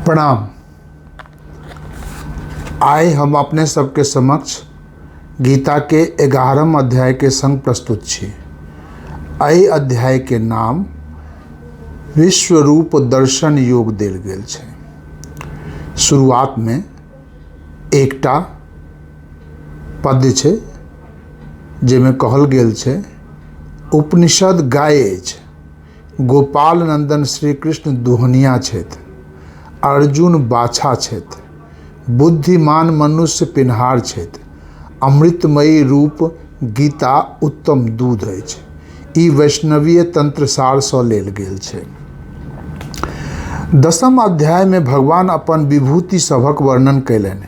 प्रणाम। आइ हम अपने सबके समक्ष गीता के 11वें अध्याय के संग प्रस्तुत छी। एहि अध्याय के नाम विश्वरूप दर्शन योग देल गेल छै। शुरुआत में एकटा पद्य छै जेमे कहल गेल छै, उपनिषद गाय अछि, गोपाल नंदन श्री कृष्ण दुहनिया छथि, अर्जुन बाछा छथि, बुद्धिमान मनुष्य पिन्हार छथि, अमृतमयी रूप गीता उत्तम दूध अछि। ई वैष्णवीय तंत्रसार सँ लेल गेल छै। 10म अध्याय में भगवान अपन विभूति सभक वर्णन कयलनि।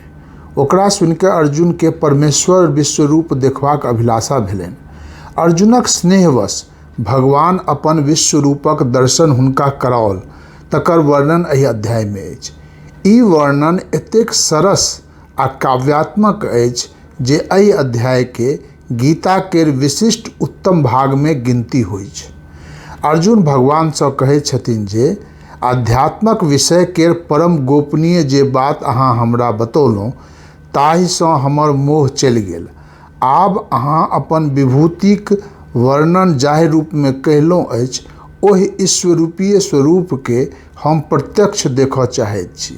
ओकरा सुनिके अर्जुन के परमेश्वर विश्वरूप देखबाक अभिलाषा भेलनि। अर्जुनक स्नेहवश भगवान अपन विश्वरूपक दर्शन हुनका कराओल, तकर वर्णन एहि अध्याय में अछि। ई वर्णन एतेक सरस आ काव्यात्मक अछि जे एहि अध्याय के गीता केर विशिष्ट उत्तम भाग में गिनती होइ छै। अर्जुन भगवान सँ कहै छथिन जे आध्यात्मक विषय केर परम गोपनीय जे बात अहाँ हमरा बतौलहुँ ताहि सँ हमर मोह चलि गेल। आब अहाँ अपन विभूतिक वर्णन जाहि रूप में कहलहुँ अछि, ओहि ईश्वरूपीय स्वरूप के हम प्रत्यक्ष देखऽ चाहैत छी।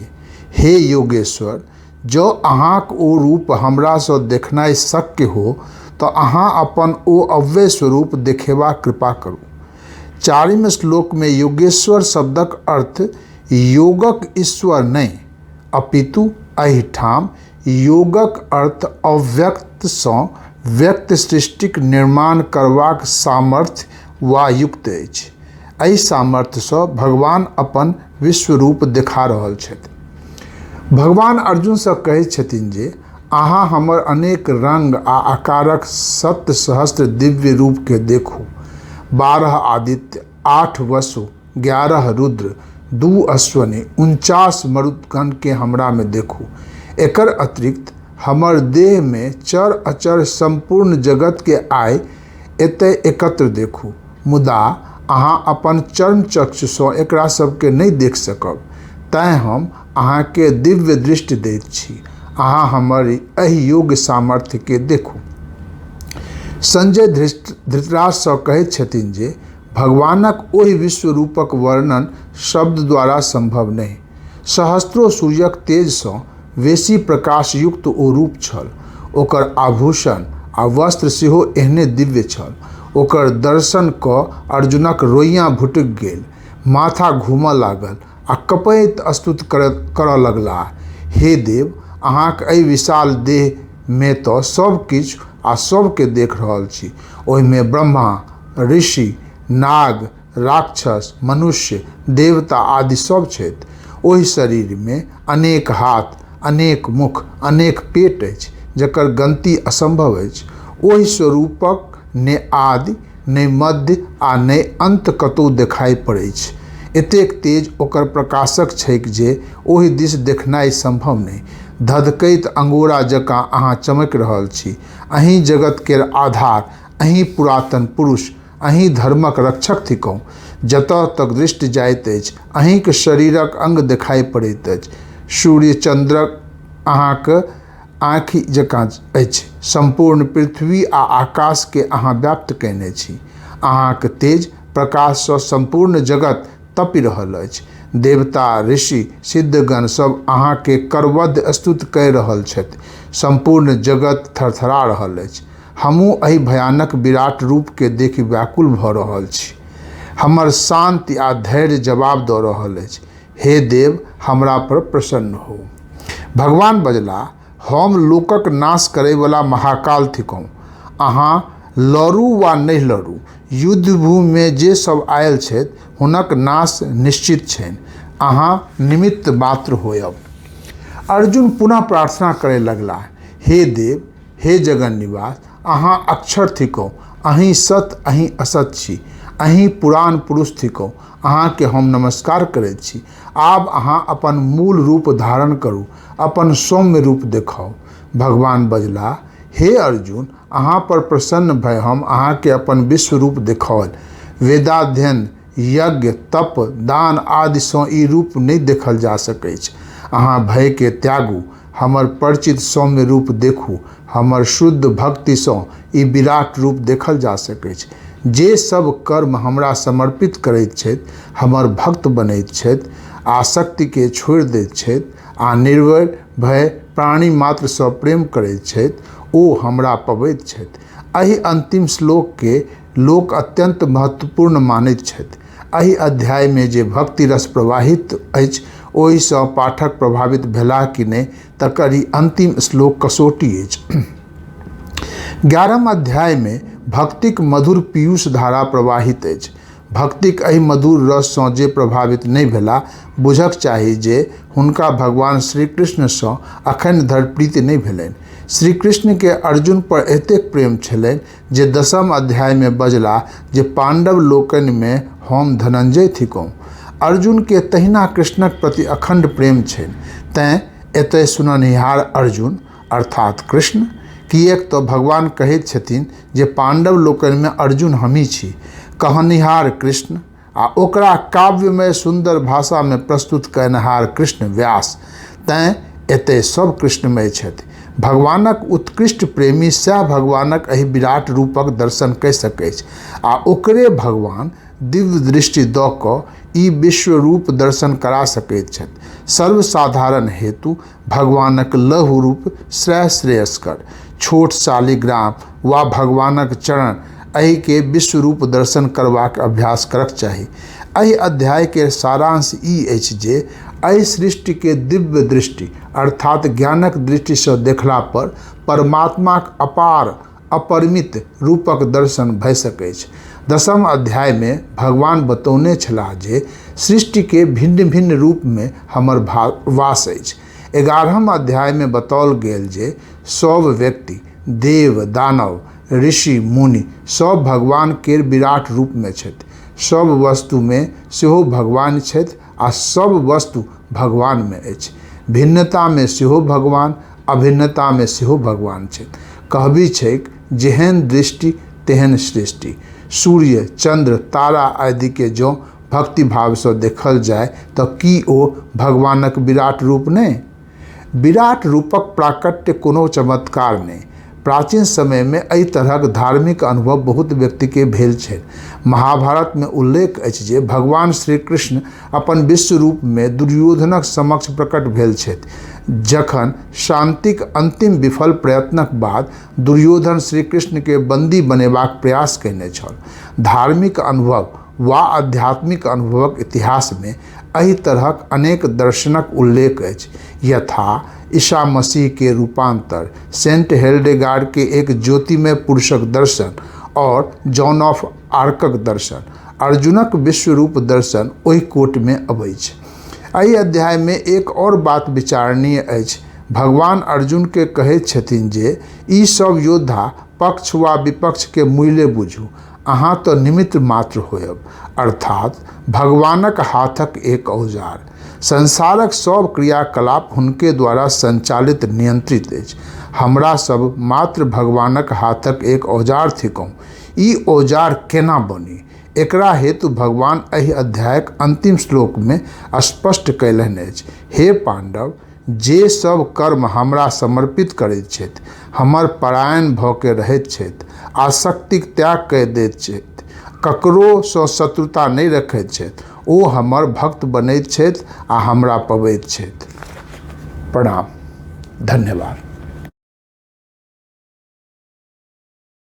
हे योगेश्वर, जँ अहाँक ओ रूप हमरा सँ देखनाइ शक्य हो तऽ अहाँ अपन ओ अव्यय स्वरूप देखेबाक कृपा करू। 4वें श्लोक में योगेश्वर शब्दक अर्थ योगक ईश्वर नहि, अपितु एहिठाम योगक अर्थ अव्यक्त सँ व्यक्त सृष्टिक निर्माण करबाक सामर्थ्य वा युक्त अछि। एहि सामर्थ्य सँ भगवान अपन विश्वरूप देखा रहल छथि। भगवान अर्जुन सँ कहै छथिन जे अहाँ हमर अनेक रंग आ आकारक 7 सहस्त्र दिव्य रूप के देखू। 12 आदित्य, 8 वसु, 11 रुद्र, 2 अश्वनी, 49 मरुदगण के हमरा में देखू। एकर अतिरिक्त हमर देह में चर अचर संपूर्ण जगत के आइ एतय एकत्र देखू। मुदा अहाँ अपन चर्म चक्षु सँ एकरा सबके नहीं देख सकब, तैं हम अहाँ के दिव्य दृष्टि दैत छी। अहाँ हमर एहि योग सामर्थ्य के देखू। संजय धृतराष्ट्र सँ कहैत छथिन जे भगवानक ओहि विश्वरूपक वर्णन शब्द द्वारा संभव नहीं। सहस्त्रों सूर्यक तेज सँ बेसी प्रकाश युक्त ओ रूप छल। ओकर आभूषण आ वस्त्र सेहो एहने दिव्य छल। ओकर दर्शन कऽ अर्जुनक रोइयाँ भुटक गेल, माथा घूमऽ लागल आ कँपैत स्तुति करऽ लगलाह। हे देव, अहाँक एहि विशाल देह में तऽ सब किछु आ सबके देख रहल छी। ओहिमे ब्रह्मा, ऋषि, नाग, राक्षस, मनुष्य, देवता आदि सब छथि। ओहि शरीर में अनेक हाथ, अनेक मुख, अनेक पेट अछि, जकर गनती असंभव अछि। ओहि स्वरूपक ने आदि, ने मध्य आ ने अंत कतौ देखाई पड़ै छै। एतेक तेज ओकर प्रकाशक छैक जे ओहि दिस देखनाइ संभव नहि। धधकैत अंगोरा जकाँ अहाँ चमक रहल छी। अहीं जगत केर आधार, अहीं पुरातन पुरुष, अहीं धर्मक रक्षक थिकौं। जतऽ तक दृष्टि जाइत अछि, अहींक शरीरक अंग देखाई पड़ैत अछि। सूर्य चंद्रक अहाँक आँखि जकाँ अछि। संपूर्ण पृथ्वी आ आकाश के अहाँ व्याप्त कयने छी। अहाँक तेज प्रकाश सँ संपूर्ण जगत तपि रहल अछि। देवता, ऋषि, सिद्धगण सब अहाँ के करबद्ध स्तुति कऽ रहल छथि। संपूर्ण जगत थरथरा रहल अछि। हमहूँ एहि भयानक विराट रूप के देखि व्याकुल भऽ रहल छी। हमर शांति आ धैर्य जवाब दऽ रहल अछि। हे देव, हमरा पर प्रसन्न हो। भगवान बजला, हम लोकक नाश करैवला महाकाल थिकौं। अहाँ लड़ू वा नहि लड़ू, युद्ध भूमि में जे सब आयल छथि हुनक नाश निश्चित छनि। अहाँ निमित्त मात्र होयब। अर्जुन पुनः प्रार्थना करय लगलाह, हे देव, हे जगन निवास, अहाँ अक्षर थिकौं। अहीं सत, अहीं असत छी। अहीं पुराण पुरुष थिकौं। अहाँ के हम नमस्कार करैत छी। आब अहाँ अपन मूल रूप धारण करू, अपन सौम्य रूप देखाउ। भगवान बजला, हे अर्जुन, अहाँ पर प्रसन्न भय हम अहाँ के अपन विश्व रूप देखाओल। वेदाध्ययन, यज्ञ तप दान आदि सँ ई रूप नहीं देखल जा सकै छै। अहाँ भय के त्यागू, हमर परिचित सौम्य रूप देखू, हमर शुद्ध भक्ति सँ ई विराट रूप देखल जा सकै छै। जे सब कर्म हमरा समर्पित करैत छथि, हमर भक्त बनैत छथि, आसक्ति के छोड़ि दैत छथि आ निर्भय भय प्राणी मात्र सँ प्रेम करैत छथि, ओ हमरा पबैत छथि। एहि अंतिम श्लोक के लोक अत्यंत महत्वपूर्ण मानैत छथि। एहि अध्याय में जे भक्ति रस प्रवाहित अछि, ओहि सँ पाठक प्रभावित भेलाह कि नहि, तकर ई अंतिम श्लोक कसौटी अछि। 11वें अध्याय में भक्तिक मधुर पीयूष धारा प्रवाहित अछि। भक्तिक एहि मधुर रस सँ जे प्रभावित नहीं भेला, बुझक चाही जे हुनका भगवान श्री कृष्ण सँ अखन धरि प्रीति नहीं भेलनि। श्री कृष्ण के अर्जुन पर एतेक प्रेम छलनि जे 10वें अध्याय में बजला जे पांडव लोकनि में हम धनंजय थिकौं। अर्जुन के तहिना कृष्णक प्रति अखंड प्रेम छनि। तैं एतय सुननिहार अर्जुन अर्थात कृष्ण, किएक तो भगवान कहैत छथिन जे पांडव लोकनि में अर्जुन हमही छी। कहनिहार कृष्ण आ ओकरा काव्यमय सुंदर भाषा में प्रस्तुत करनिहार कृष्ण व्यास। तैं एतय सब कृष्णमय छथि। भगवानक उत्कृष्ट प्रेमी सैह भगवानक एहि विराट रूपक दर्शन कऽ सकै छै आ ओकरे भगवान दिव्य दृष्टि दऽ कऽ ई विश्व रूप दर्शन करा सकैत छथि। सर्वसाधारण हेतु भगवानक लघु रूप श्रेयस्कर, छोट शालिग्राम वा भगवानक चरण, एहि के विश्व रूप दर्शन करबाक अभ्यास करक चाही। एहि अध्याय के सारांश ई अछि जे एहि सृष्टि के दिव्य दृष्टि अर्थात ज्ञानक दृष्टि सँ देखला पर परमात्माक अपार अपरिमित रूपक दर्शन भऽ सकै छै। 10वें अध्याय में भगवान बतौने छलाह जे सृष्टि के भिन्न भिन्न रूप में हमर वास अछि। 11वें अध्याय में बताओल गेल जे सब व्यक्ति, देव दानव, ऋषि मुनि सब भगवान केर विराट रूप में छथि। सब वस्तु में सेहो भगवान छथि आ सब वस्तु भगवान में अछि। भिन्नता में सेहो भगवान, अभिन्नता में सेहो भगवान छथि। कहबी छैक जेहन दृष्टि तेहन सृष्टि। सूर्य, चंद्र, तारा आदि के जँ भक्ति भाव सँ देखल जाय तऽ की ओ भगवानक विराट रूप नहि? विराट रूपक प्राकट्य कोनो चमत्कार नहि। प्राचीन समय में एहि तरहक धार्मिक अनुभव बहुत व्यक्ति के भेल छै। महाभारत में उल्लेख अछि जे भगवान श्री कृष्ण अपन विश्व रूप में दुर्योधनक समक्ष प्रकट भेल छथि। जखन शांतिक अंतिम विफल प्रयत्नक बाद दुर्योधन श्री कृष्ण के बंदी बनेबाक प्रयास कयने छल। धार्मिक अनुभव वा आध्यात्मिक अनुभवक इतिहास में एहि तरहक अनेक दर्शनक उल्लेख अछि, यथा ईसा मसीह के रूपांतर, सेंट हिल्डेगार्ड के एक ज्योतिमय पुरुषक दर्शन और जॉन ऑफ आर्कक दर्शन। अर्जुनक विश्व रूप दर्शन ओहि कोट में अबै छै। एहि अध्याय में एक और बात विचारणीय अछि। भगवान अर्जुन के कहैत छथिन जे ई सब योद्धा पक्ष वा विपक्ष के मूल्य बुझू, अहाँ तो निमित्त मात्र होयब, अर्थात भगवानक हाथक एक औजार। संसारक सब क्रियाकलाप हुनके द्वारा संचालित नियंत्रित अछि। हमरा सब मात्र भगवानक हाथक एक औजार थिकौं। ई औजार केना बनी, एकरा हेतु भगवान एहि अध्यायक अंतिम श्लोक में स्पष्ट कयलनि अछि। हे पांडव, जे सब कर्म हमरा समर्पित करैत छथि, हमर परायण भऽ के रहैत छथि, आसक्तिक त्याग कऽ दैत छथि, ककरो सँ शत्रुता नहीं रखैत छथि, ओ हमर भक्त बनैत छथि आ हमरा पबैत छथि। प्रणाम, धन्यवाद।